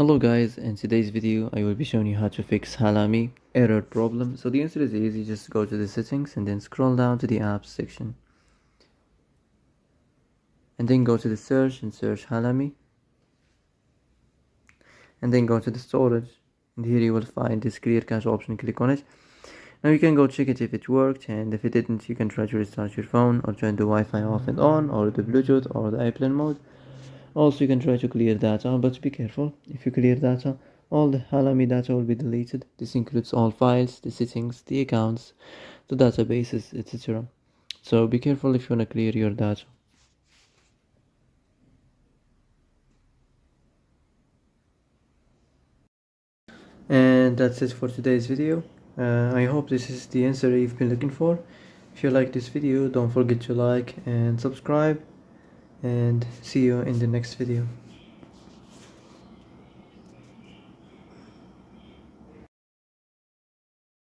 Hello guys, in today's video I will be showing you how to fix Halame error problem. So the answer is easy, just go to the settings and then scroll down to the apps section. And then go to the search and search Halame. And then go to the storage. And here you will find this clear cache option, click on it. Now you can go check it if it worked, and if it didn't you can try to restart your phone or turn the Wi-Fi off and on, or the Bluetooth or the airplane mode. Also, you can try to clear data, but be careful. If you clear data, all the Halame data will be deleted. This includes all files, the settings, the accounts, the databases, etc. So be careful if you want to clear your data. And that's it for today's video. I hope this is the answer you've been looking for. If you like this video, don't forget to like and subscribe, and see you in the next video.